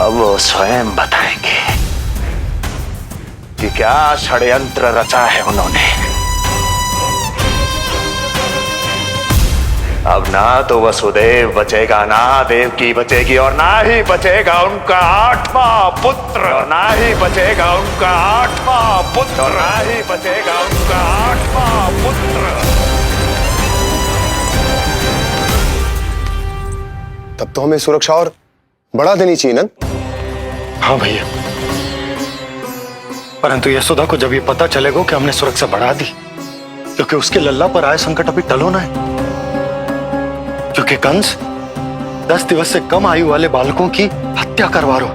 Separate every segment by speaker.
Speaker 1: अब वो स्वयं बताएंगे कि क्या षड्यंत्र रचा है उन्होंने। अब ना तो वसुदेव बचेगा, ना देवकी बचेगी, और ना ही बचेगा उनका 8वां पुत्र, और ना ही बचेगा उनका 8वां पुत्र, और ना ही बचेगा उनका 8वां पुत्र।
Speaker 2: तब तो हमें सुरक्षा और बढ़ा देनी चाहिए ना।
Speaker 3: हाँ भैया, परंतु यशोदा को जब ये पता चलेगा कि हमने सुरक्षा बढ़ा दी, क्योंकि उसके लल्ला पर आए संकट अभी टलो ना है। क्योंकि कंस 10 दिवस से कम आयु वाले बालकों की हत्या करवा रहा।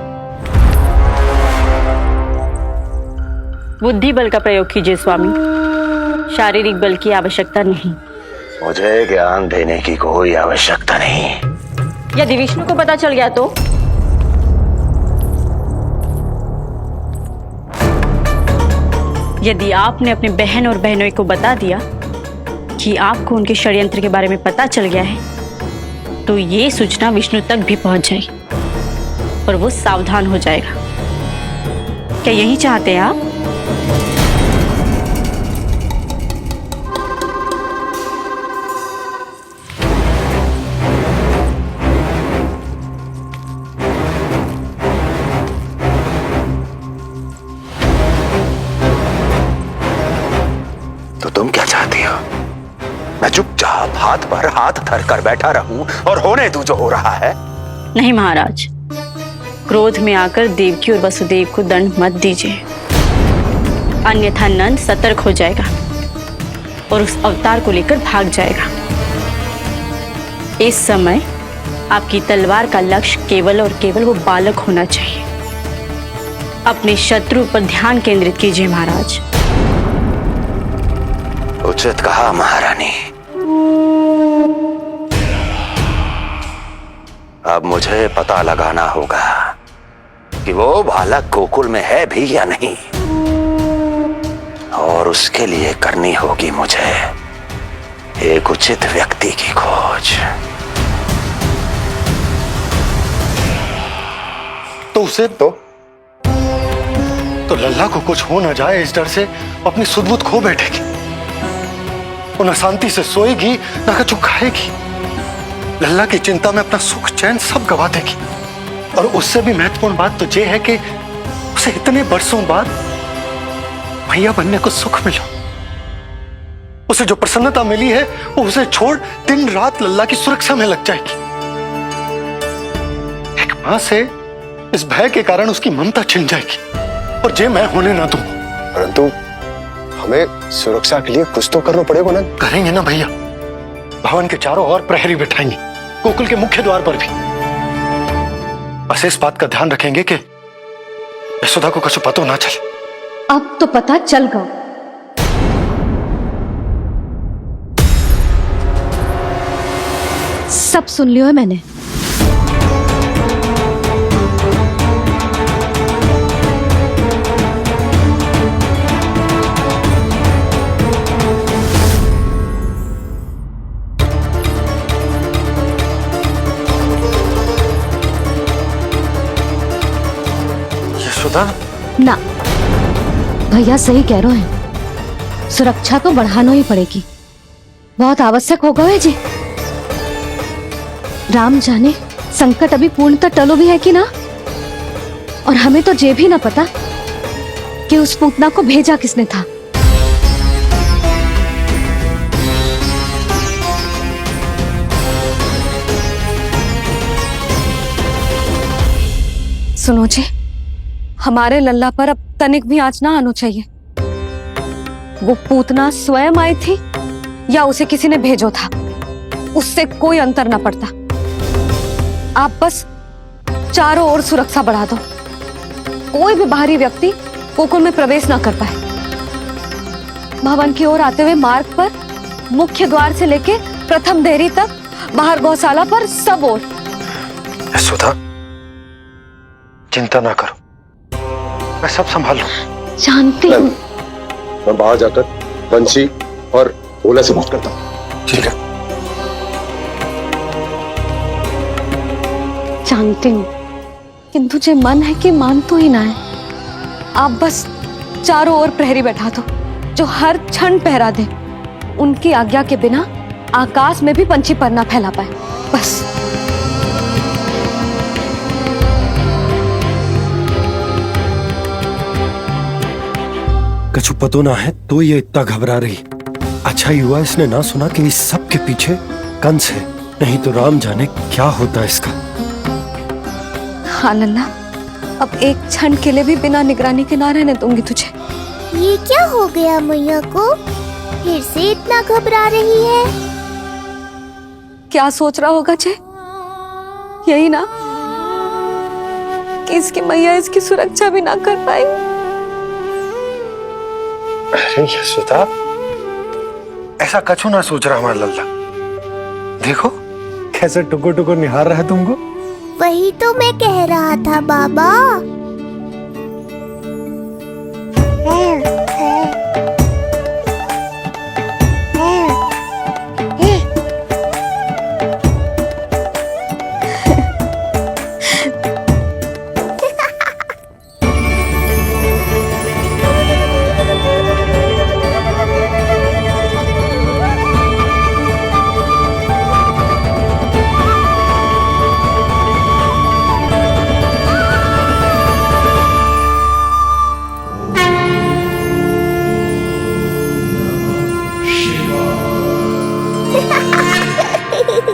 Speaker 4: बुद्धि बल का प्रयोग कीजिए स्वामी, शारीरिक बल की आवश्यकता नहीं।
Speaker 1: मुझे ज्ञान देने की कोई आवश्यकता नहीं।
Speaker 4: यदि विष्णु को पता चल गया तो? यदि आपने अपने बहन और बहनों को बता दिया कि आपको उनके षड्यंत्र के बारे में पता चल गया है, तो ये सूचना विष्णु तक भी पहुंच जाएगी और वो सावधान हो जाएगा। क्या यही चाहते हैं आप?
Speaker 1: तो तुम क्या चाहती हो? मैं चुपचाप हाथ पर हाथ धर कर बैठा रहूं और होने दूं जो हो रहा है?
Speaker 4: नहीं महाराज, क्रोध में आकर देवकी और वसुदेव को दंड मत दीजिए, अन्यथा नंद सतर्क हो जाएगा और उस अवतार को लेकर भाग जाएगा। इस समय आपकी तलवार का लक्ष्य केवल और केवल वो बालक होना चाहिए। अपने शत्रु पर ध्यान केंद्रित कीजिए महाराज।
Speaker 1: उचित कहा महारानी। अब मुझे पता लगाना होगा कि वो बालक गोकुल में है भी या नहीं, और उसके लिए करनी होगी मुझे एक उचित व्यक्ति की खोज।
Speaker 3: तो उसे तो लल्ला को कुछ हो ना जाए, इस डर से अपनी सुध-बुध खो बैठेगी। वो न शांति से सोएगी, न कुछ खाएगी। लल्ला की चिंता में अपना सुख चैन सब गवा देगी। और उससे भी महत्वपूर्ण बात तो ये है कि उसे इतने बरसों बाद भैया बनने को सुख मिला। उसे जो प्रसन्नता मिली है वो उसे छोड़ दिन रात लल्ला की सुरक्षा में लग जाएगी। एक मां से इस भय के कारण उसकी ममता छिन जाएगी, और जे मैं होने ना दूं।
Speaker 2: परंतु हमें सुरक्षा के लिए कुछ तो करना पड़ेगा ना।
Speaker 3: करेंगे ना भैया, भवन के चारों ओर प्रहरी बिठाएंगे, गोकुल के मुख्य द्वार पर भी। बस इस बात का ध्यान रखेंगे कि यशोदा को कुछ पता ना चले।
Speaker 5: अब तो पता चल गया। सब सुन लियो है मैंने।
Speaker 3: यशोदा
Speaker 5: ना, भैया सही कह रहे हैं, सुरक्षा तो बढ़ाना ही पड़ेगी, बहुत आवश्यक होगा है जी। राम जाने संकट अभी पूर्णतः टलो भी है कि ना, और हमें तो ये भी ना पता कि उस पूतना को भेजा किसने था। सुनो जी, हमारे लल्ला पर अब तनिक भी आंच ना आना चाहिए। वो पूतना स्वयं आई थी या उसे किसी ने भेजो था, उससे कोई अंतर ना पड़ता। आप बस चारों ओर सुरक्षा बढ़ा दो, कोई भी बाहरी व्यक्ति गोकुल में प्रवेश ना कर पाए। भवन की ओर आते हुए मार्ग पर मुख्य द्वार से लेके प्रथम देहरी तक, बाहर गौशाला पर, सब ओर।
Speaker 3: यशोदा चिंता ना करो, मैं सब संभाल लूं।
Speaker 5: जानती हूँ।
Speaker 2: मैं बाहर जाकर बंसी और भोला से बात करता हूँ।
Speaker 3: ठीक है।
Speaker 5: जानती हूँ किंतु जे मन है कि मान तो ही ना है। आप बस चारों ओर प्रहरी बैठा दो जो हर क्षण पहरा दे। उनकी आज्ञा के बिना आकाश में भी पंछी पर ना फैला पाए, बस।
Speaker 6: कछु पतो ना है तो ये इतना घबरा रही। अच्छा हुआ इसने ना सुना कि इस सब के पीछे कंस है, नहीं तो राम जाने क्या होता इसका।
Speaker 5: हाँ लल्ला, अब एक क्षण के लिए भी बिना निगरानी के ना रहने दूंगी तुझे।
Speaker 7: ये क्या हो गया मैया को? फिर से इतना घबरा रही है।
Speaker 5: क्या सोच रहा होगा जे? यही ना कि इसकी मैया इसकी सुरक्षा भी ना कर पाएगी।
Speaker 3: अरे यशोदा, ऐसा कछु ना सोच रहा हमारा लल्ला। देखो कैसे टुकुर टुकुर निहार रहा है तुमको।
Speaker 7: वही तो मैं कह रहा था बाबा।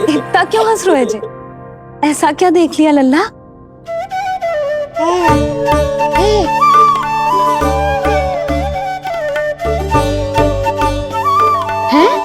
Speaker 5: इतना क्यों हंस रहे जे? ऐसा क्या देख लिया लल्ला? हैं?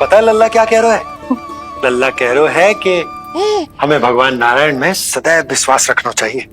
Speaker 3: पता है लल्ला क्या कह रहा है? लल्ला कह रहा है कि हमें भगवान नारायण में सदैव विश्वास रखना चाहिए।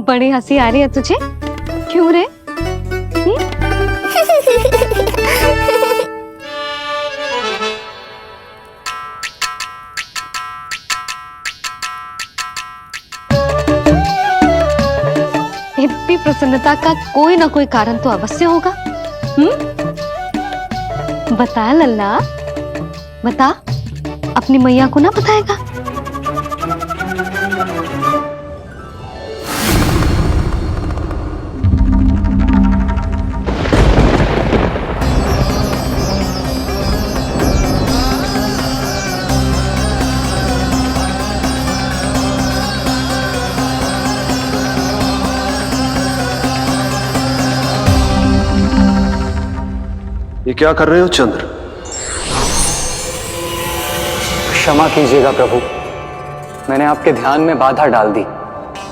Speaker 5: बड़ी हंसी आ रही है तुझे, क्यों रे? इतनी प्रसन्नता का कोई ना कोई कारण तो अवश्य होगा। बता लल्ला, बता। अपनी मैया को ना बताएगा?
Speaker 2: ये क्या कर रहे हो चंद्र?
Speaker 8: क्षमा कीजिएगा प्रभु, मैंने आपके ध्यान में बाधा डाल दी।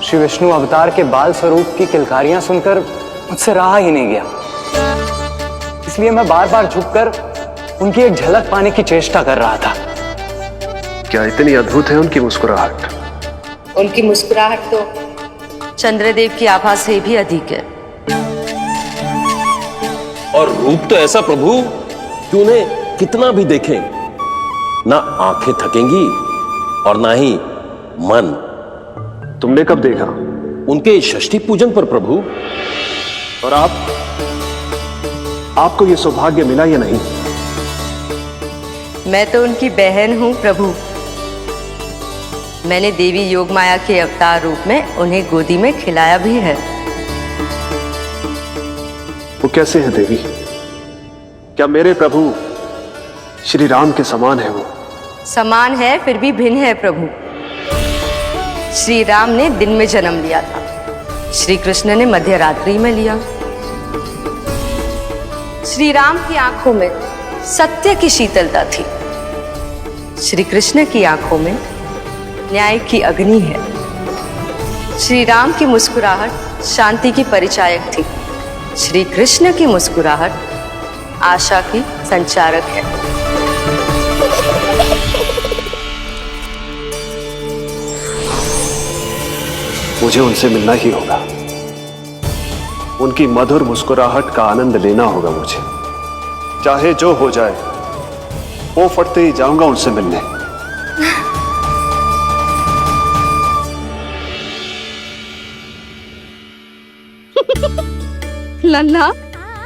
Speaker 8: श्री विष्णु अवतार के बाल स्वरूप की किलकारियां सुनकर मुझसे रहा ही नहीं गया, इसलिए मैं बार बार झुककर उनकी एक झलक पाने की चेष्टा कर रहा था।
Speaker 2: क्या इतनी अद्भुत है उनकी मुस्कुराहट?
Speaker 9: उनकी मुस्कुराहट तो चंद्रदेव की आभा से भी अधिक है।
Speaker 10: और रूप तो ऐसा प्रभु कि उन्हें कितना भी देखें ना आंखें थकेंगी और ना ही मन।
Speaker 2: तुमने कब देखा?
Speaker 10: उनके षष्ठी पूजन पर प्रभु।
Speaker 2: और आपको ये सौभाग्य मिला या नहीं?
Speaker 9: मैं तो उनकी बहन हूं प्रभु। मैंने देवी योगमाया के अवतार रूप में उन्हें गोदी में खिलाया भी है।
Speaker 2: वो कैसे है देवी? क्या मेरे प्रभु श्री राम के समान है वो?
Speaker 9: समान है फिर भी भिन्न है प्रभु। श्री राम ने दिन में जन्म लिया था, श्री कृष्ण ने मध्य रात्रि में लिया। श्री राम की आंखों में सत्य की शीतलता थी, श्री कृष्ण की आंखों में न्याय की अग्नि है। श्री राम की मुस्कुराहट शांति की परिचायक थी, श्री कृष्ण की मुस्कुराहट आशा की संचारक है।
Speaker 2: मुझे उनसे मिलना ही होगा, उनकी मधुर मुस्कुराहट का आनंद लेना होगा मुझे। चाहे जो हो जाए, वो फटते ही जाऊंगा उनसे मिलने।
Speaker 5: लल्ला,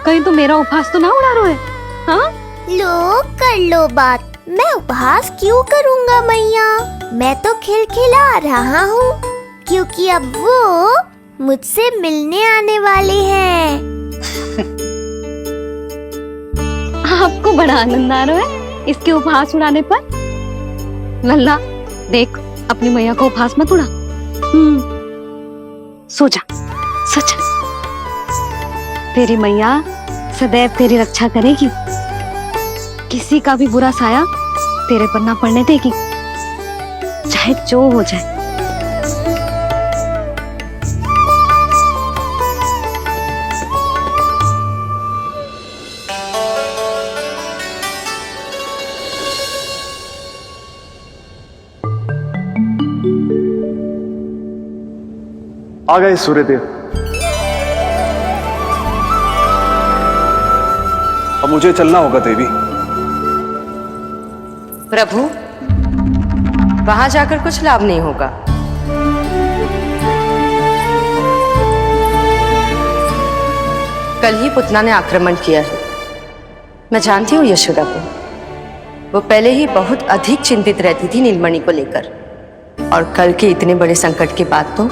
Speaker 5: कहीं तो मेरा उपहास तो ना उड़ा रहे है? हाँ?
Speaker 7: लो कर लो बात, मैं उपहास क्यों करूँगा मैया? मैं तो खिलखिला रहा हूँ, क्योंकि अब वो मुझसे मिलने आने वाले हैं।
Speaker 5: आपको बड़ा आनंद आ रहा है इसके उपहास उड़ाने पर? लल्ला देख, अपनी मैया को उपहास मत उड़ा। सो जा, सो जा। तेरी मैया सदैव तेरी रक्षा करेगी, किसी का भी बुरा साया तेरे पर ना पड़ने देगी, चाहे जो हो जाए।
Speaker 2: आ गए सूर्यदेव। अब मुझे चलना होगा देवी।
Speaker 9: प्रभु, वहां जाकर कुछ लाभ नहीं होगा। कल ही पुतना ने आक्रमण किया है। मैं जानती हूँ यशोदा को, वो पहले ही बहुत अधिक चिंतित रहती थी नीलमणि को लेकर, और कल के इतने बड़े संकट के बाद तो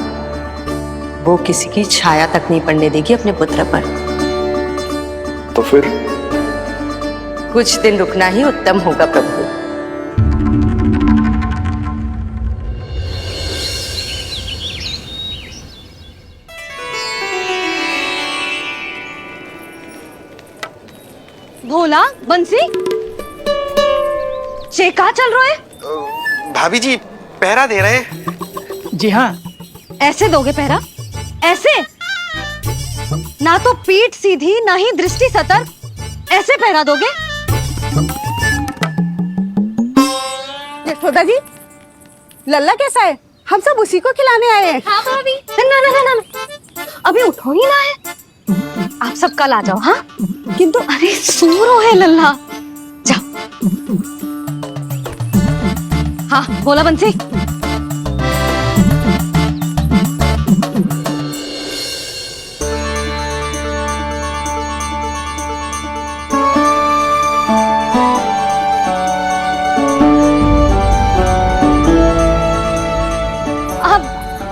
Speaker 9: वो किसी की छाया तक नहीं पड़ने देगी अपने पुत्र पर।
Speaker 2: तो फिर
Speaker 9: कुछ दिन रुकना ही उत्तम होगा प्रभु।
Speaker 5: भोला, बंसी, ये कहाँ चल रहा है?
Speaker 11: भाभी जी पहरा दे रहे हैं।
Speaker 12: जी हाँ।
Speaker 5: ऐसे दोगे पहरा? ऐसे? ना तो पीठ सीधी, ना ही दृष्टि सतर्क, ऐसे पहरा दोगे?
Speaker 12: यशोदा जी, लल्ला कैसा है? हम सब उसी को खिलाने आए हैं।
Speaker 5: हाँ भाभी। ना ना ना ना, अभी उठो ही ना है। आप सब कल आ जाओ। हाँ, किंतु अरे सो रो है लल्ला, जाओ। हाँ बोला बंसी।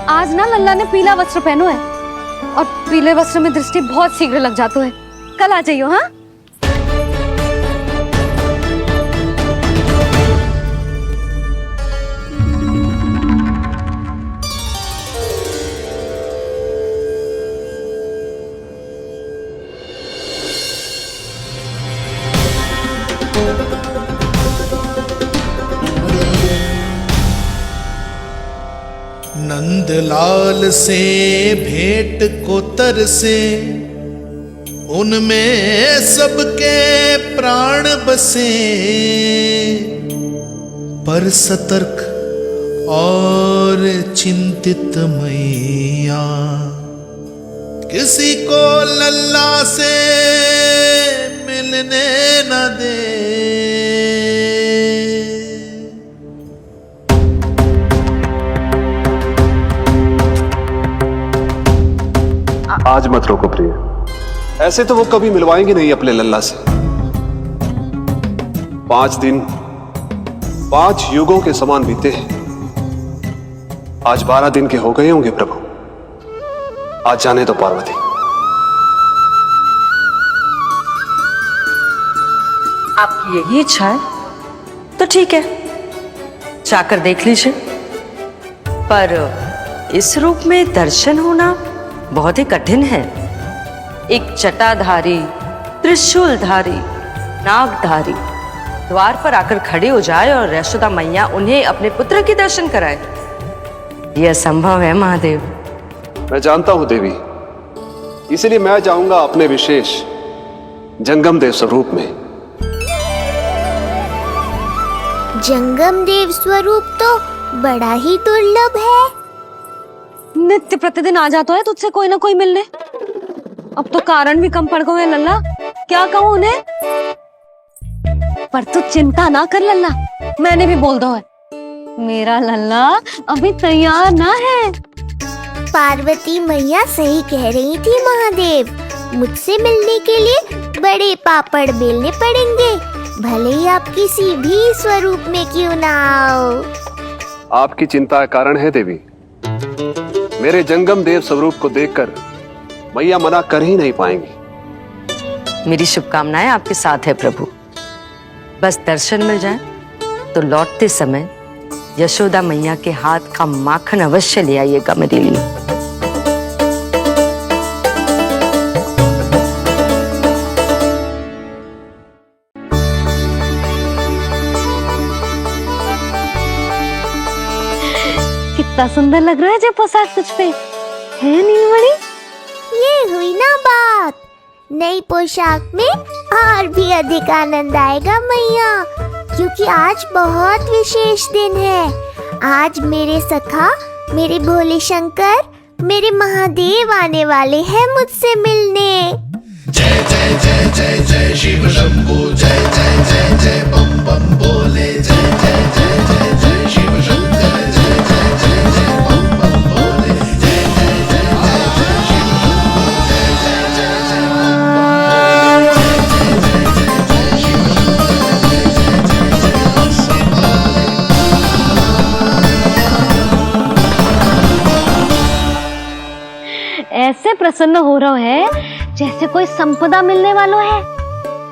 Speaker 5: आज ना लल्ला ने पीला वस्त्र पहनो है, और पीले वस्त्र में दृष्टि बहुत शीघ्र लग जाती है। कल आ जाइयो। हाँ,
Speaker 13: नंदलाल से भेंट को तरसे, उनमें सबके प्राण बसे, पर सतर्क और चिंतित मैया किसी को लल्ला से मिलने न दे।
Speaker 2: आज मत रोको प्रिय, ऐसे तो वो कभी मिलवाएंगे नहीं अपने लल्ला से। 5 दिन 5 युगों के समान बीते हैं, आज 12 दिन के हो गए होंगे प्रभु। आज जाने दो पार्वती।
Speaker 9: आपकी यही इच्छा है तो ठीक है, जाकर देख लीजिए, पर इस रूप में दर्शन होना बहुत ही कठिन है। एक जटाधारी, त्रिशूलधारी, नागधारी द्वार पर आकर खड़े हो जाए और यशोदा मैया उन्हें अपने पुत्र के दर्शन कराए, यह असंभव है महादेव।
Speaker 2: मैं जानता हूं देवी, इसलिए मैं जाऊंगा अपने विशेष जंगम देव स्वरूप में।
Speaker 7: जंगम देव स्वरूप तो बड़ा ही दुर्लभ है।
Speaker 5: नित्य प्रतिदिन आ जाता है तुझसे कोई ना कोई मिलने। अब तो कारण भी कम पड़ गए हैं लल्ला, क्या कहूँ उन्हें। पर तू चिंता ना कर लल्ला, मैंने भी बोल दो है मेरा लल्ला अभी तैयार ना है।
Speaker 7: पार्वती मैया सही कह रही थी महादेव, मुझसे मिलने के लिए बड़े पापड़ बेलने पड़ेंगे, भले ही आप किसी भी स्वरूप में क्यों ना आओ।
Speaker 2: आपकी चिंता का कारण है देवी, मेरे जंगम देव स्वरूप को देखकर मैया मना कर ही नहीं पाएंगी।
Speaker 9: मेरी शुभकामनाएं आपके साथ है प्रभु। बस दर्शन मिल जाए तो लौटते समय यशोदा मैया के हाथ का माखन अवश्य ले आइएगा मेरे लिए।
Speaker 5: कितना सुंदर लग रहा है जो पोशाक तुझ पे है नीलमणि।
Speaker 7: ये हुई ना बात, नई पोशाक में और भी अधिक आनंद आएगा मैया, क्योंकि आज बहुत विशेष दिन है। आज मेरे सखा, मेरे भोले शंकर, मेरे महादेव आने वाले हैं मुझसे मिलने।
Speaker 13: जय जय जय जय जय शिव शंभो, जय जय जय जय बम बम बोले, जय जय जय जय जय शिव शंकर, जय जय जय जय बम बम बोले, जय जय जय जय जय शिव शंभो, जय जय जय जय बम
Speaker 5: ऐसे प्रसन्न हो रहा है जैसे कोई संपदा मिलने वालों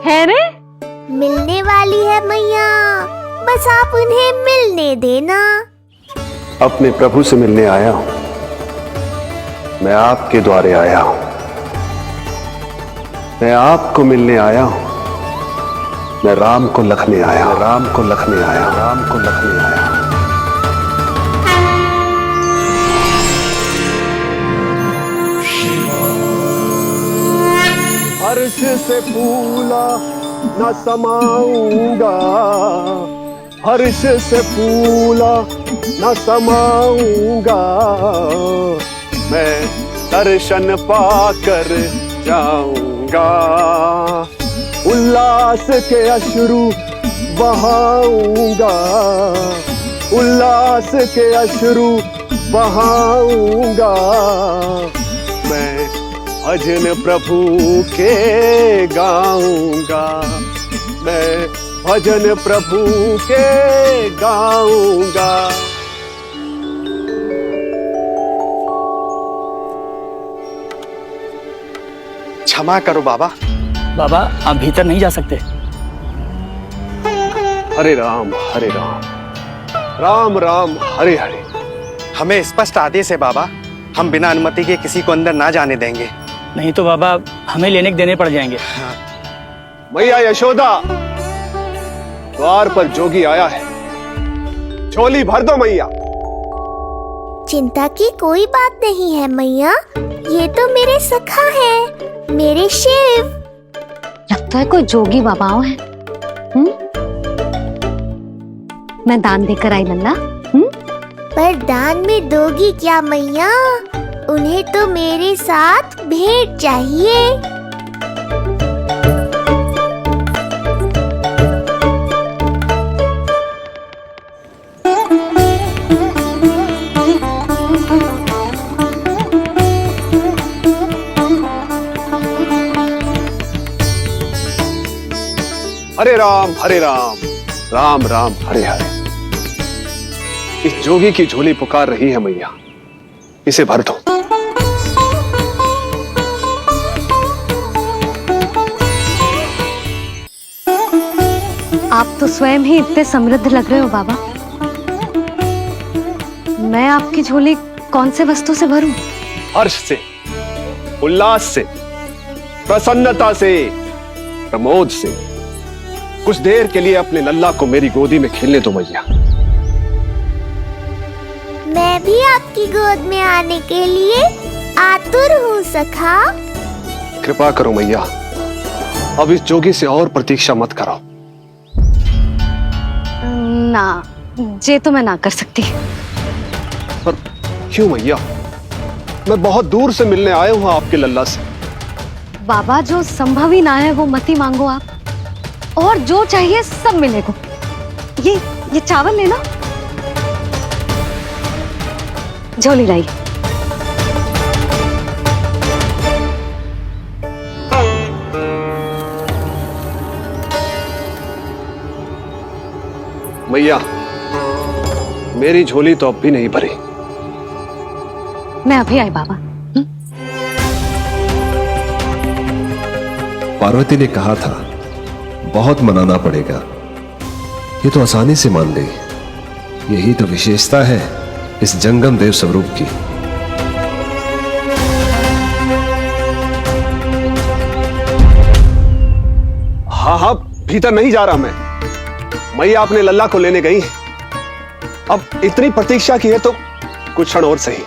Speaker 5: है रे।
Speaker 7: मिलने वाली है मैया, बस आप उन्हें मिलने देना।
Speaker 2: अपने प्रभु से मिलने आया हूं, मैं आपके द्वारे आया हूं, मैं आपको मिलने आया हूं, मैं राम को लखने आया, राम को लखने आया, राम को लखने आया। हर्ष से फूला न समाऊंगा, हर्ष से फूला न समाऊंगा, मैं दर्शन पाकर जाऊंगा, उल्लास के अश्रु बहाऊंगा, उल्लास के अश्रु बहाऊंगा, मैं भजन प्रभु के गाऊंगा, मैं भजन प्रभु के गाऊंगा।
Speaker 11: क्षमा करो बाबा।
Speaker 14: बाबा आप भीतर नहीं जा सकते।
Speaker 2: हरे राम हरे राम, राम राम हरे हरे।
Speaker 11: हमें स्पष्ट आदेश है बाबा, हम बिना अनुमति के किसी को अंदर ना जाने देंगे।
Speaker 14: नहीं तो बाबा हमें लेने के देने पड़ जाएंगे।
Speaker 2: मैया यशोदा, द्वार पर जोगी आया है, झोली भर दो मैया।
Speaker 7: चिंता की कोई बात नहीं है मैया, ये तो मेरे सखा हैं, मेरे शिव।
Speaker 5: लगता है कोई जोगी बाबाओं है। मैं दान देकर आई लल्ला।
Speaker 7: पर दान में दोगी क्या मैया, उन्हें तो मेरे साथ भेंट चाहिए।
Speaker 2: हरे राम हरे राम, राम राम हरे हरे। इस जोगी की झोली पुकार रही है मैया, इसे भर दो।
Speaker 5: आप तो स्वयं ही इतने समृद्ध लग रहे हो बाबा। मैं आपकी झोली कौन से वस्तु से भरूं?
Speaker 2: हर्ष से, उल्लास से, प्रसन्नता से, प्रमोद से। कुछ देर के लिए अपने लल्ला को मेरी गोदी में खेलने दो मैया।
Speaker 7: मैं भी आपकी गोद में आने के लिए आतुर हूँ सखा।
Speaker 2: कृपा करो मैया, अब इस जोगी से और प्रतीक्षा मत कराओ।
Speaker 5: ना, जे तो मैं ना कर सकती।
Speaker 2: पर क्यों मैया? मैं बहुत दूर से मिलने आया हूँ आपके लल्ला से।
Speaker 5: बाबा, जो संभव ही ना है वो मत ही मांगो आप, और जो चाहिए सब मिलेगा। ये चावल लेना, झोली लाई।
Speaker 2: मैया, मेरी झोली तो अब भी नहीं भरी।
Speaker 5: मैं अभी आई बाबा।
Speaker 15: पार्वती ने कहा था बहुत मनाना पड़ेगा, ये तो आसानी से मान ली। यही तो विशेषता है इस जंगम देव स्वरूप की।
Speaker 2: हाँ हाँ, भीतर नहीं जा रहा मैं। मैया अपने लल्ला को लेने गई है। अब इतनी प्रतीक्षा की है तो कुछ क्षण और सही।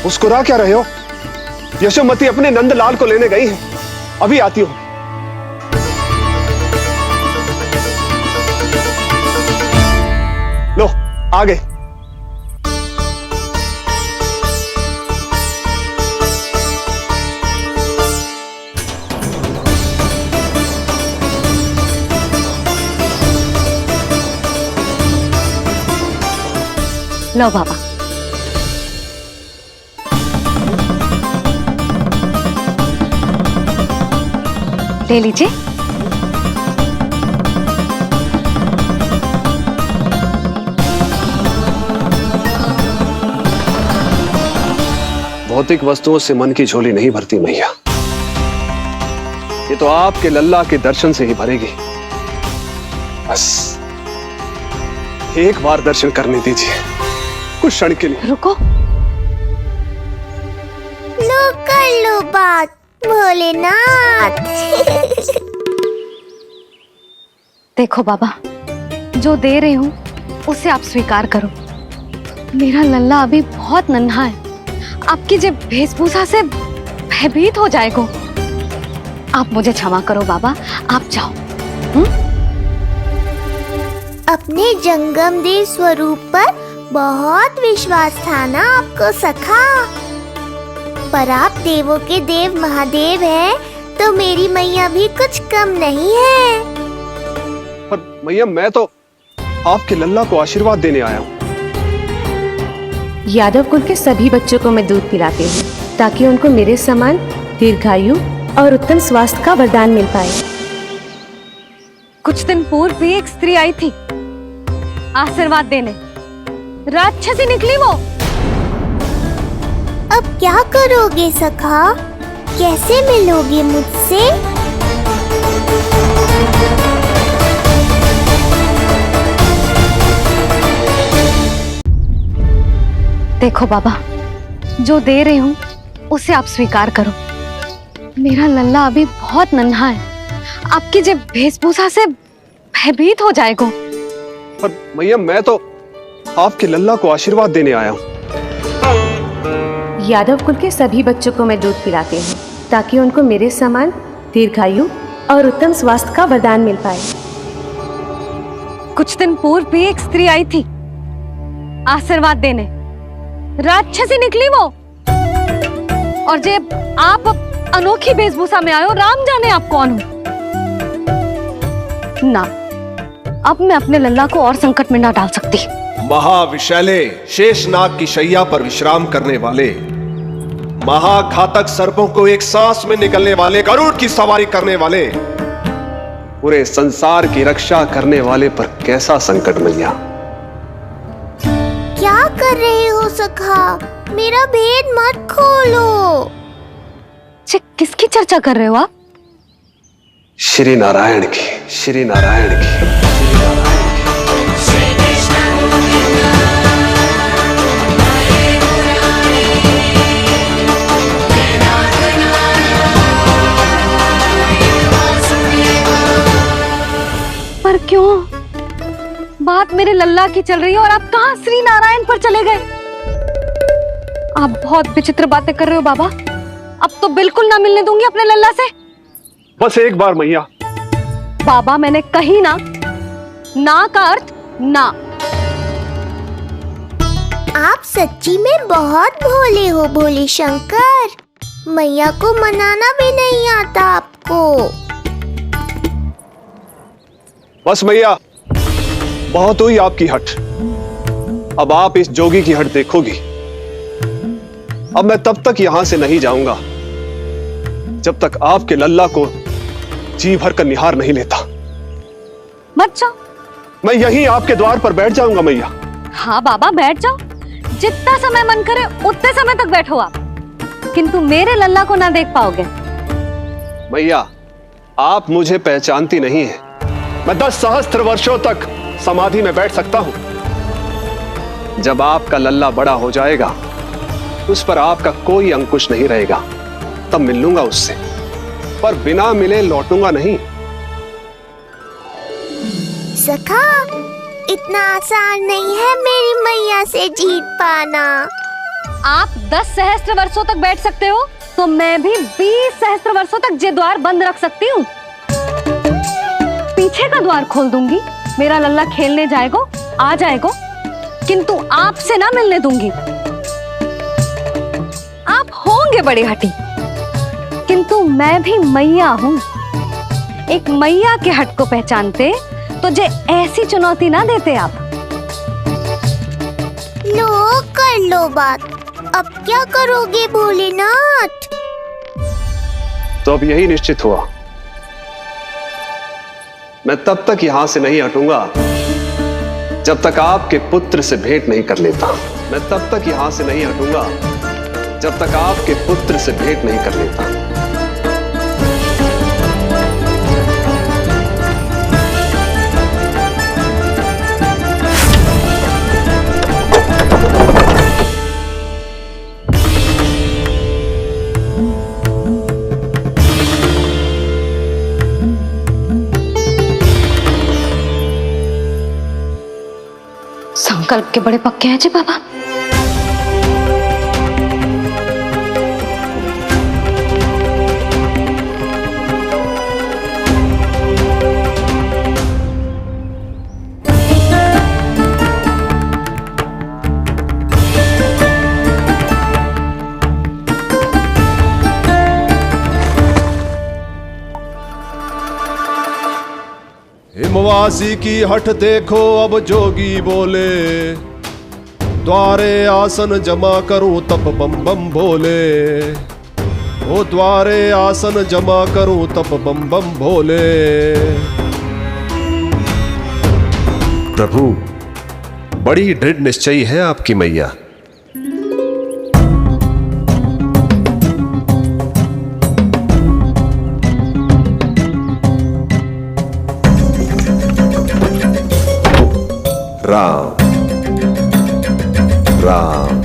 Speaker 2: मुस्कुरा क्या रहे हो? यशोमती अपने नंदलाल को लेने गई है, अभी आती हूं। लो, आ गए।
Speaker 5: लो बाबा। ले लीजिए।
Speaker 2: भौतिक वस्तुओं से मन की झोली नहीं भरती मैया, ये तो आपके लल्ला के दर्शन से ही भरेगी। बस एक बार दर्शन करने दीजिए, कुछ क्षण के लिए।
Speaker 5: रुको।
Speaker 7: लो कर लो बात भोलेनाथ।
Speaker 5: देखो बाबा, जो दे रही हूं उसे आप स्वीकार करो। मेरा लल्ला अभी बहुत नन्हा है, आपकी जब वेशभूषा से भयभीत हो जाएगा। आप मुझे क्षमा करो बाबा, आप जाओ।
Speaker 7: अपने जंगम देव स्वरूप पर बहुत विश्वास था ना आपको सखा। पर आप देवों के देव महादेव हैं, तो मेरी मैया भी कुछ कम नहीं है।
Speaker 2: पर मैया, मैं तो आपके लल्ला को आशीर्वाद देने आया हूँ।
Speaker 9: यादव कुल के सभी बच्चों को मैं दूध पिलाती हूँ, ताकि उनको मेरे समान दीर्घायु और उत्तम स्वास्थ्य का वरदान मिल पाए।
Speaker 5: कुछ दिन पूर्व भी एक स्त्री आई थी आशीर्वाद देने, राक्षसी निकली वो।
Speaker 7: अब क्या करोगे सखा? कैसे मिलोगे मुझसे?
Speaker 5: देखो बाबा, जो दे रही हूँ उसे आप स्वीकार करो। मेरा लल्ला अभी बहुत नन्हा है, आपकी जब वेशभूषा से भयभीत हो जाएगा।
Speaker 2: पर मैया, मैं तो आपके लल्ला को आशीर्वाद देने आया हूँ।
Speaker 9: यादव कुल के सभी बच्चों को मैं दूध पिलाती हूँ, ताकि उनको मेरे समान दीर्घायु और उत्तम स्वास्थ्य का वरदान मिल पाए।
Speaker 5: कुछ दिन पूर्व भी एक स्त्री आई थी आशीर्वाद देने, राक्षसी निकली वो। और जब आप अनोखी वेशभूषा में आए हो, राम जाने आप कौन हो। ना, अब मैं अपने लल्ला को और संकट में ना डाल सकती।
Speaker 15: महाविशैले शेषनाग की शैया पर विश्राम करने वाले, महाघातक सर्पों को एक सांस में निकलने वाले, गरुड़ की सवारी करने वाले,
Speaker 2: पूरे संसार की रक्षा करने वाले पर कैसा संकट मैया।
Speaker 7: क्या कर रहे हो सखा? मेरा भेद मत खोलो।
Speaker 5: किसकी चर्चा कर रहे हो आप?
Speaker 2: श्री नारायण की, श्री नारायण की।
Speaker 5: पर क्यों? बात मेरे लल्ला की चल रही है और आप कहाँ श्री नारायण पर चले गए? आप बहुत विचित्र बातें कर रहे हो बाबा। अब तो बिल्कुल ना मिलने दूंगी अपने लल्ला से।
Speaker 2: बस एक बार मैया।
Speaker 5: बाबा मैंने कही ना, ना का अर्थ ना।
Speaker 7: आप सच्ची में बहुत भोले हो भोले शंकर। मैया को मनाना भी नहीं आता आपको।
Speaker 2: बस मैया, बहुत हुई आपकी हट। अब आप इस जोगी की हट देखोगी। अब मैं तब तक यहां से नहीं जाऊंगा जब तक आपके लल्ला को जी भर कर निहार नहीं लेता।
Speaker 5: मत जाओ।
Speaker 2: मैं यहीं आपके द्वार पर बैठ जाऊंगा मैया।
Speaker 5: हाँ बाबा बैठ जाओ, जितना समय मन करे उतने समय तक बैठो आप, किंतु मेरे लल्ला को ना देख पाओगे।
Speaker 2: मैया, आप मुझे पहचानती नहीं है। मैं 10 सहस्त्र वर्षों तक समाधि में बैठ सकता हूं। जब आपका लल्ला बड़ा हो जाएगा, उस पर आपका कोई अंकुश नहीं रहेगा, तब मिल लूंगा उससे, पर बिना मिले लौटूंगा नहीं।
Speaker 7: सखा, इतना आसान नहीं है मेरी मैया से जीत पाना।
Speaker 5: आप 10 सहस्त्र वर्षों तक बैठ सकते हो, तो मैं भी 20 सहस्त्र वर्षों तक ये द्वार बंद रख सकती हूँ। पीछे का द्वार खोल दूंगी, मेरा लल्ला खेलने जाएगा, आ जाएगा, किंतु आपसे ना मिलने दूंगी। आप होंगे बड़ी हठी, किंतु मैं भी मैया हूँ। एक मैया के हट को पहचानते तो जे ऐसी चुनौती ना देते आप।
Speaker 7: लो कर लो बात। अब क्या करोगे भोलेनाथ?
Speaker 2: तो अब यही निश्चित हुआ, मैं तब तक यहां से नहीं हटूंगा जब तक आपके पुत्र से भेंट नहीं कर लेता। मैं तब तक यहां से नहीं हटूंगा जब तक आपके पुत्र से भेंट नहीं कर लेता।
Speaker 5: संकल्प के बड़े पक्के हैं जी बाबा।
Speaker 15: हिमवासी की हठ देखो अब जोगी बोले, द्वारे आसन जमा करूं तप बम बम भोले। ओ द्वारे आसन जमा करूं तप बम बम भोले। प्रभु, बड़ी दृढ़ निश्चयी है आपकी मैया। राम राम।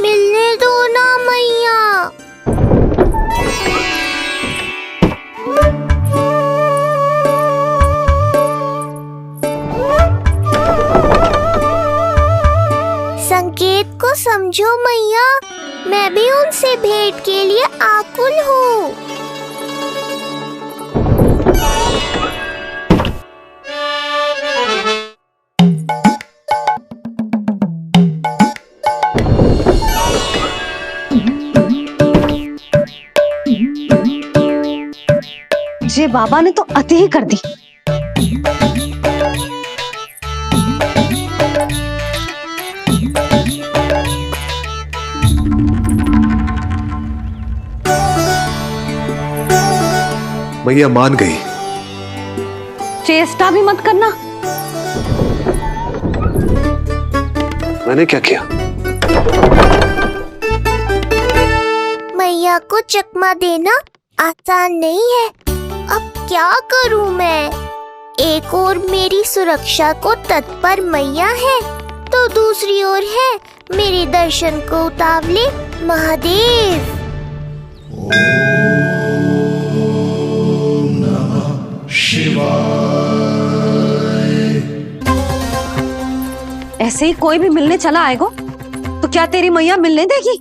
Speaker 7: मिलने दो ना मैया। संकेत को समझो मैया, मैं भी उनसे भेंट के लिए आकुल हूँ।
Speaker 5: ये बाबा ने तो अति ही कर दी।
Speaker 15: मैया मान गई।
Speaker 5: चेष्टा भी मत करना।
Speaker 2: मैंने क्या किया?
Speaker 7: मैया को चकमा देना आसान नहीं है। अब क्या करूं मैं? एक ओर मेरी सुरक्षा को तत्पर मैया है, तो दूसरी ओर है मेरे दर्शन को उतावले महादेव।
Speaker 5: ऐसे ही कोई भी मिलने चला आएगा तो क्या तेरी मैया मिलने देगी?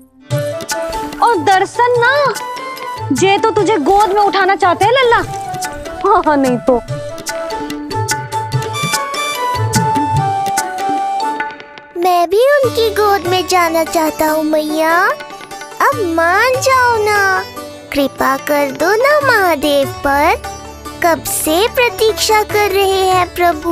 Speaker 5: और दर्शन ना, जे तो तुझे गोद में उठाना चाहते हैं लल्ला। हाँ नहीं तो
Speaker 7: मैं भी उनकी गोद में जाना चाहता हूँ मैया। अब मान जाओ ना, कृपा कर दो ना महादेव पर। कब से प्रतीक्षा कर रहे हैं प्रभु।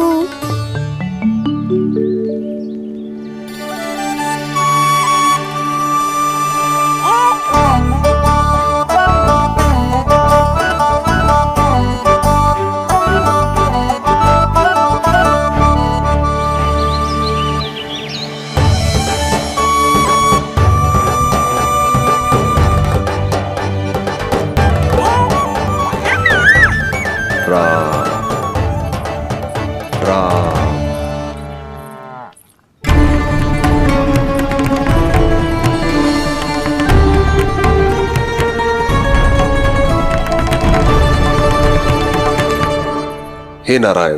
Speaker 15: हे नारायण,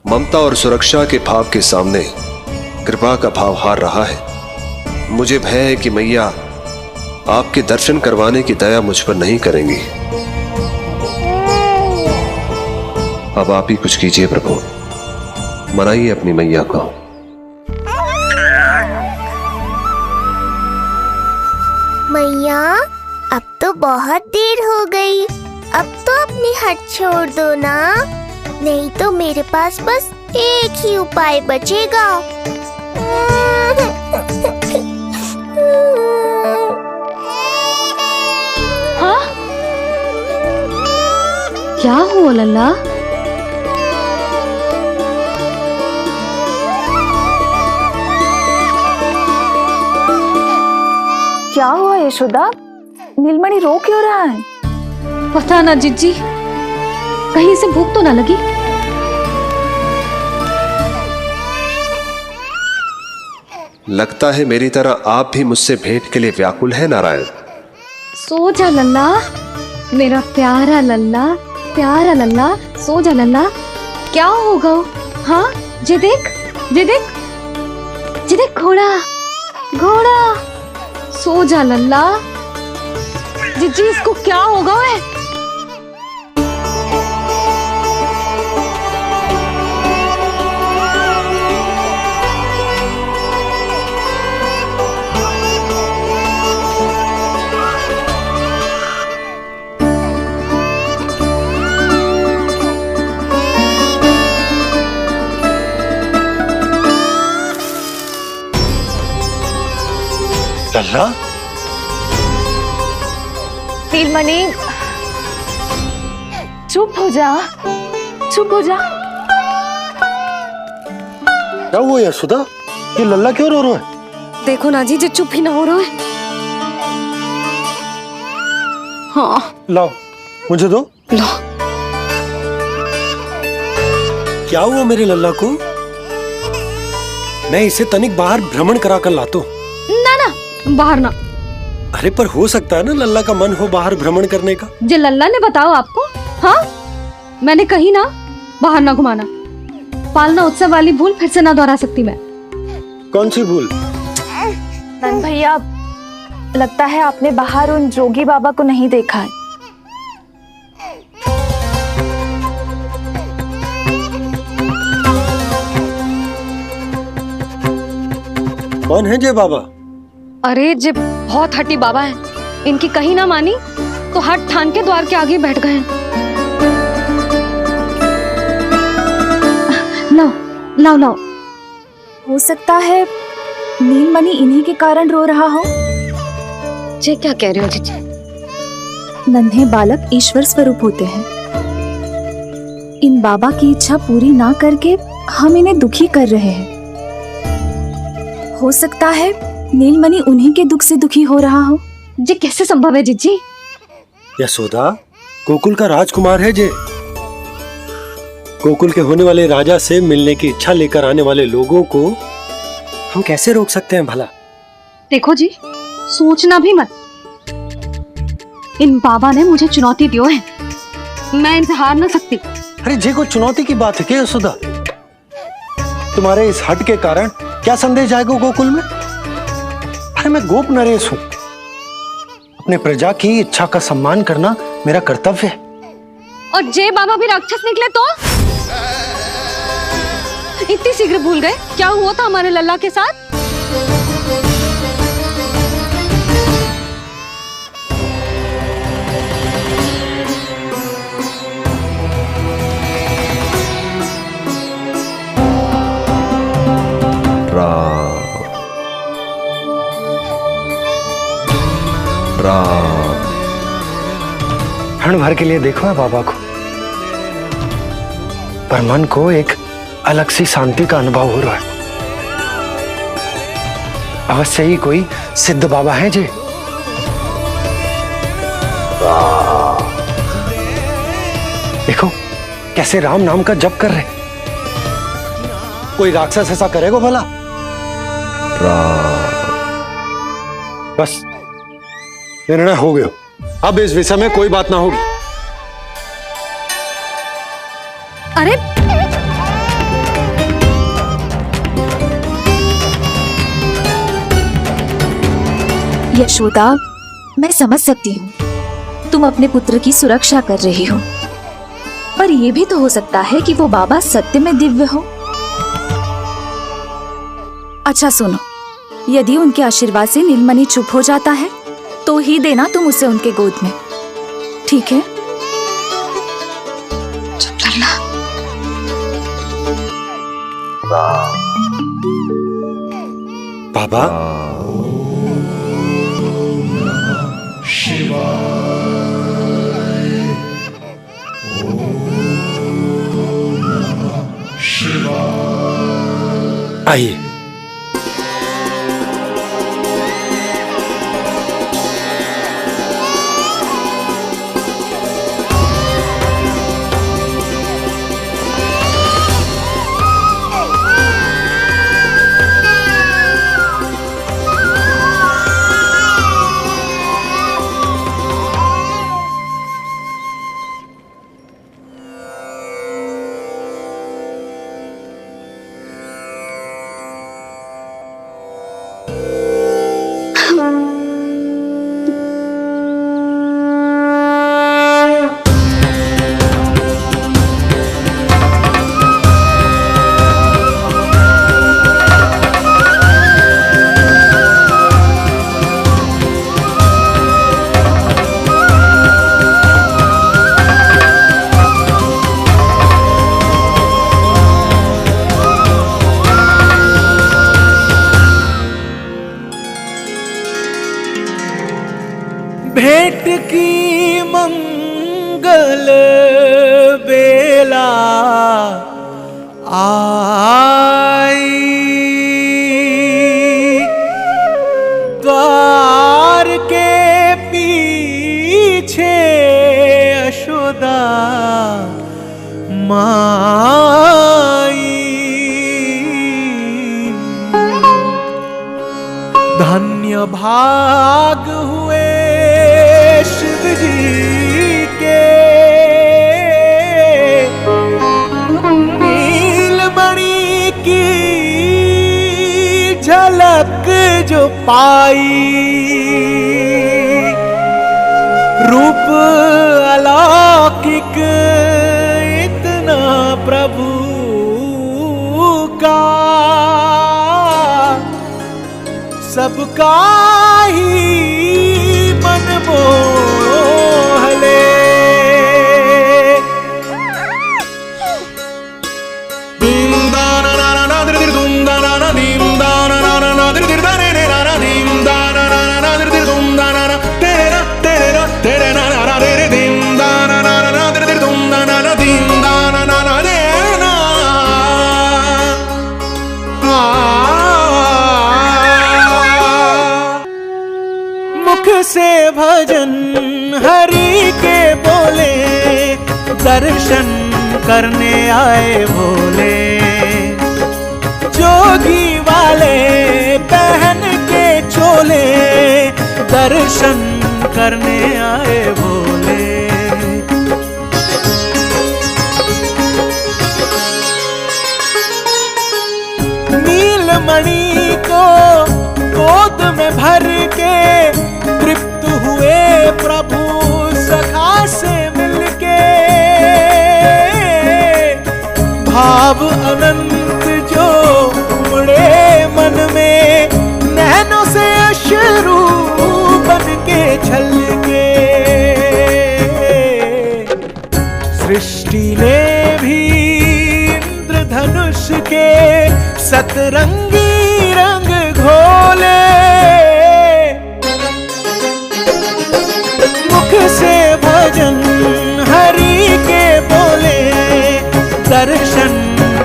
Speaker 15: ममता और सुरक्षा के भाव के सामने कृपा का भाव हार रहा है। मुझे भय है कि मैया आपके दर्शन करवाने की दया मुझ पर नहीं करेंगी। अब आप ही कुछ कीजिए प्रभु, मनाइए अपनी मैया को।
Speaker 7: मैया अब तो बहुत देर हो गई, अब तो अपनी हट छोड़ दो ना, नहीं तो मेरे पास बस एक ही उपाय बचेगा।
Speaker 5: हाँ? क्या हुआ लल्ला?
Speaker 12: क्या हुआ यशोदा? नीलमणि रो क्यों रहा है?
Speaker 5: पता ना जीजी, कहीं से भूख तो ना लगी।
Speaker 15: लगता है मेरी तरह आप भी मुझसे भेंट के लिए व्याकुल है नारायण।
Speaker 5: सो जा लल्ला, मेरा प्यारा लल्ला, प्यारा लल्ला, सो जा लल्ला। क्या होगा? हाँ, जे देख, जे देख, जे देख, घोड़ा, घोड़ा। सो जा लल्ला। जीजी इसको क्या होगा? है
Speaker 3: लल्ला,
Speaker 12: नीलमणि चुप हो जा, चुप हो जा।
Speaker 3: क्या हुआ यशोदा? ये लल्ला क्यों रो रहा है?
Speaker 5: देखो ना जी, जो चुप ही ना हो रहा है। हाँ
Speaker 3: लाओ, मुझे दो।
Speaker 5: लो।
Speaker 6: क्या हुआ मेरे लल्ला को? मैं इसे तनिक बाहर भ्रमण करा कर लाता हूं।
Speaker 5: ना ना, बाहर ना।
Speaker 6: अरे पर हो सकता है ना लल्ला का मन हो बाहर भ्रमण करने का।
Speaker 5: जे लल्ला ने बताओ आपको? हाँ, मैंने कही ना बाहर ना घुमाना। पालना उत्सव वाली भूल फिर से ना दोहरा सकती मैं।
Speaker 3: कौन सी भूल?
Speaker 12: नंद भैया, लगता है आपने बाहर उन जोगी बाबा को नहीं देखा है।
Speaker 6: कौन है जय बाबा?
Speaker 5: अरे जे बहुत हट्टी बाबा है, इनकी कहीं ना मानी तो हट ठान के द्वार के आगे बैठ गए। लाओ लाओ लाओ।
Speaker 12: हो सकता है नीलमणि इन्हीं के कारण रो रहा हो।
Speaker 5: जे क्या कह रहे हो जीजी?
Speaker 12: नन्हे बालक ईश्वर स्वरूप होते हैं। इन बाबा की इच्छा पूरी ना करके हम इन्हें दुखी कर रहे हैं। हो सकता है नीलमणि उन्हीं के दुख से दुखी हो रहा हो।
Speaker 5: जे कैसे संभव है जीजी?
Speaker 6: यशोदा, गोकुल का राजकुमार है जे। गोकुल के होने वाले राजा से मिलने की इच्छा लेकर आने वाले लोगों को हम कैसे रोक सकते हैं भला?
Speaker 5: देखो जी, सोचना भी मत। इन बाबा ने मुझे चुनौती दियो है, मैं इनसे हार ना सकती।
Speaker 3: अरे जे कोई चुनौती की बात है क्या यशोदा? तुम्हारे इस हट के कारण क्या संदेश जाएगा गोकुल में? अरे मैं गोप नरेश हूं, अपने प्रजा की इच्छा का सम्मान करना मेरा कर्तव्य है।
Speaker 5: और जे बाबा भी राक्षस निकले तो? इतनी शीघ्र भूल गए क्या हुआ था हमारे लल्ला के साथ?
Speaker 3: क्षण भर के लिए देखो है बाबा को, पर मन को एक अलग सी शांति का अनुभव हो रहा है। अवश्य ही कोई सिद्ध बाबा है जी। देखो कैसे राम नाम का जप कर रहे। कोई राक्षस ऐसा करेगा भला? बस निर्णय हो गया, अब इस विषय में कोई बात ना होगी।
Speaker 5: अरे
Speaker 12: यशोदा, मैं समझ सकती हूँ तुम अपने पुत्र की सुरक्षा कर रही हो, पर यह भी तो हो सकता है कि वो बाबा सत्य में दिव्य हो। अच्छा सुनो, यदि उनके आशीर्वाद से नीलमणि चुप हो जाता है तो ही देना तुम उसे उनके गोद में, ठीक है? चुप रहना।
Speaker 3: बाबा आइए।
Speaker 16: भेंट की मंगल बेला आई, द्वार के पीछे यशोदा माई। धन्य भाग हुए शिव जी के, नीलमणि की झलक जो पाई। रूप अलौकिक इतना प्रभु का, सबका ही मन मोह ले। मुख से भजन हरि के बोले, दर्शन करने आए भोले। जोगी वाले पहन के चोले, दर्शन करने आए भोले। मणि को गोद में भर के तृप्त हुए प्रभु सखा से मिलके। भाव अनंत जो उमड़े मन में, नैनों से अश्रु बन के छलके। सृष्टि ने भी इंद्रधनुष के सतरंगी रंग घोले। मुख से भजन हरि के बोले, दर्शन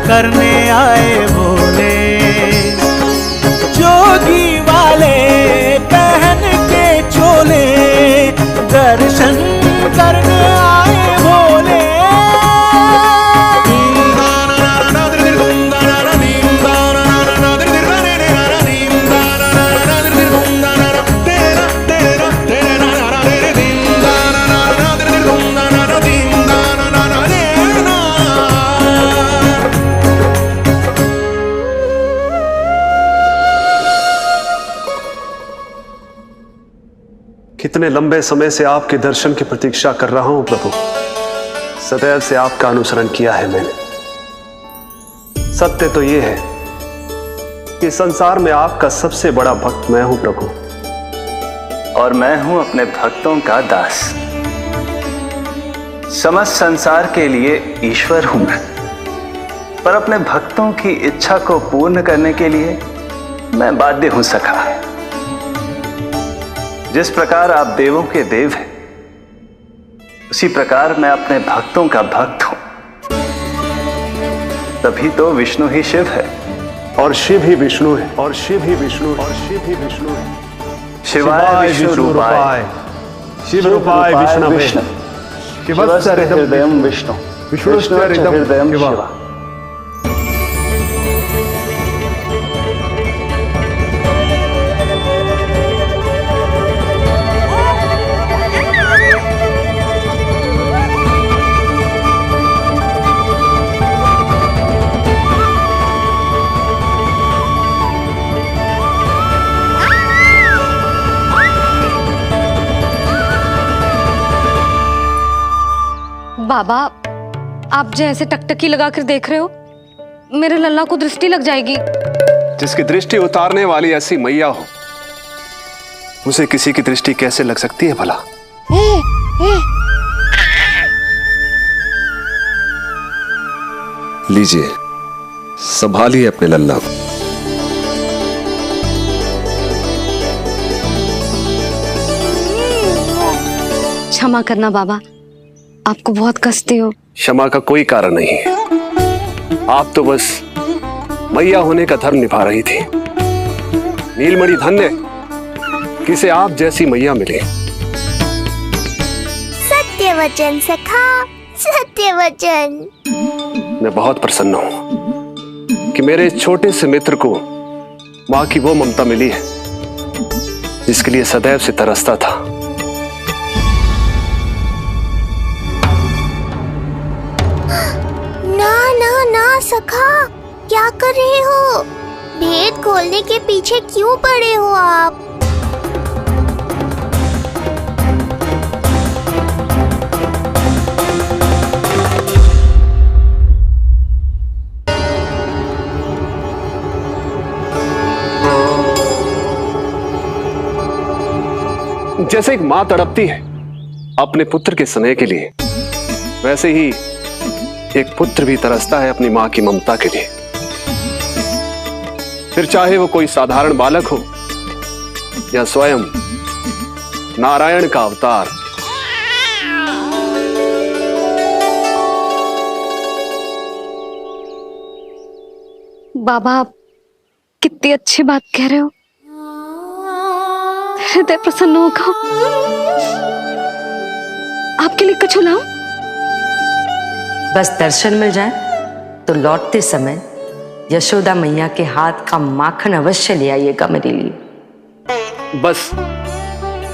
Speaker 16: करने आए भोले। जोगी वाले पहन के चोले, दर्शन करने आए भोले।
Speaker 2: कितने लंबे समय से आपके दर्शन की प्रतीक्षा कर रहा हूं प्रभु। सदैव से आपका अनुसरण किया है मैंने। सत्य तो यह है कि संसार में आपका सबसे बड़ा भक्त मैं हूं प्रभु।
Speaker 8: और मैं हूं अपने भक्तों का दास। समस्त संसार के लिए ईश्वर हूं मैं, पर अपने भक्तों की इच्छा को पूर्ण करने के लिए मैं बाध्य हूं सखा। जिस प्रकार आप देवों के देव हैं, उसी प्रकार मैं अपने भक्तों का भक्त हूं। तभी तो विष्णु ही शिव है,
Speaker 2: और शिव ही विष्णु है, और शिव ही विष्णु है, और शिव ही विष्णु है।
Speaker 8: शिवाय विष्णु रूपाय,
Speaker 2: शिव रूपाय विष्णवे,
Speaker 8: शिवस्य हृदयं विष्णु, विष्णुश्च हृदयं शिवा।
Speaker 5: बाबा, आप जैसे टकटकी लगाकर देख रहे हो, मेरे लल्ला को दृष्टि लग जाएगी।
Speaker 2: जिसकी दृष्टि उतारने वाली ऐसी मैया हो, उसे किसी की दृष्टि कैसे लग सकती है भला?
Speaker 15: लीजिए, संभालिए अपने लल्ला को।
Speaker 5: क्षमा करना बाबा, आपको बहुत कष्ट हो।
Speaker 2: क्षमा का कोई कारण नहीं है। आप तो बस मैया होने का धर्म निभा रही थी। नीलमणि धन्य किसे आप जैसी मैया मिले।
Speaker 7: सत्य वचन सखा, सत्य वचन।
Speaker 2: मैं बहुत प्रसन्न हूं कि मेरे छोटे से मित्र को मां की वो ममता मिली है जिसके लिए सदैव से तरसता था।
Speaker 7: ना ना ना सखा, क्या कर रहे हो? भेद खोलने के पीछे क्यों पड़े हो आप?
Speaker 2: जैसे एक मां तड़पती है अपने पुत्र के स्नेह के लिए, वैसे ही एक पुत्र भी तरसता है अपनी मां की ममता के लिए। फिर चाहे वो कोई साधारण बालक हो या स्वयं नारायण का अवतार।
Speaker 5: बाबा, आप कितनी अच्छी बात कह रहे हो। हृदय प्रसन्न होगा। आपके लिए कछु लाऊं?
Speaker 9: बस दर्शन मिल जाए तो लौटते समय यशोदा मैया के हाथ का माखन अवश्य ले आइएगा मेरे लिए।
Speaker 2: बस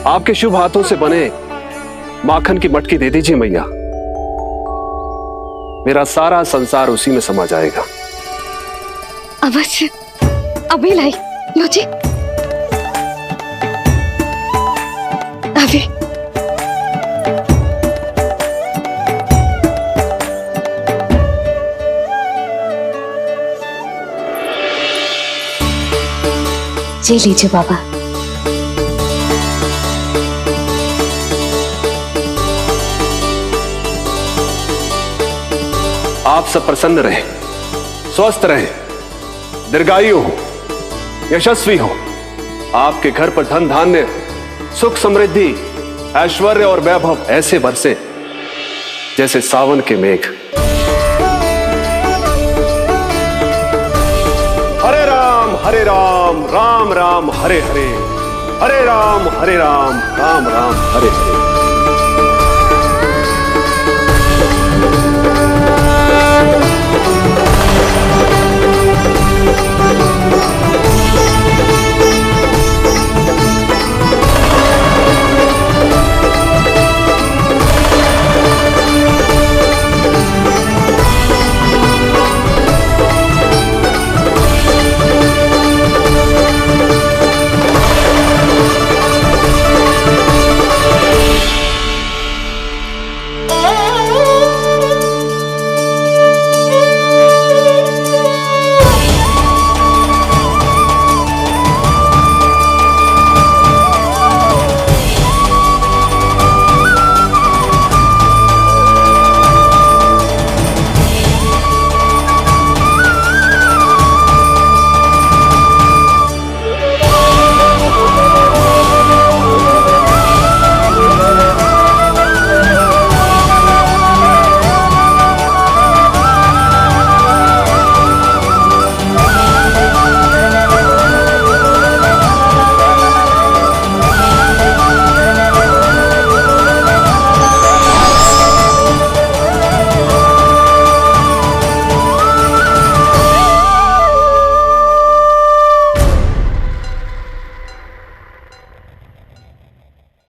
Speaker 2: आपके शुभ हाथों से बने माखन की मटकी दे दीजिए मैया। मेरा सारा संसार उसी में समा जाएगा।
Speaker 5: अवश्य अभी लाई। लो जी अभी।
Speaker 12: जी लीजिए बाबा।
Speaker 2: आप सब प्रसन्न रहें, स्वस्थ रहें, दीर्घायु हो, यशस्वी हो। आपके घर पर धन धान्य, सुख समृद्धि, ऐश्वर्य और वैभव ऐसे बरसे जैसे सावन के मेघ। हरे राम राम राम हरे हरे, हरे राम राम राम हरे हरे।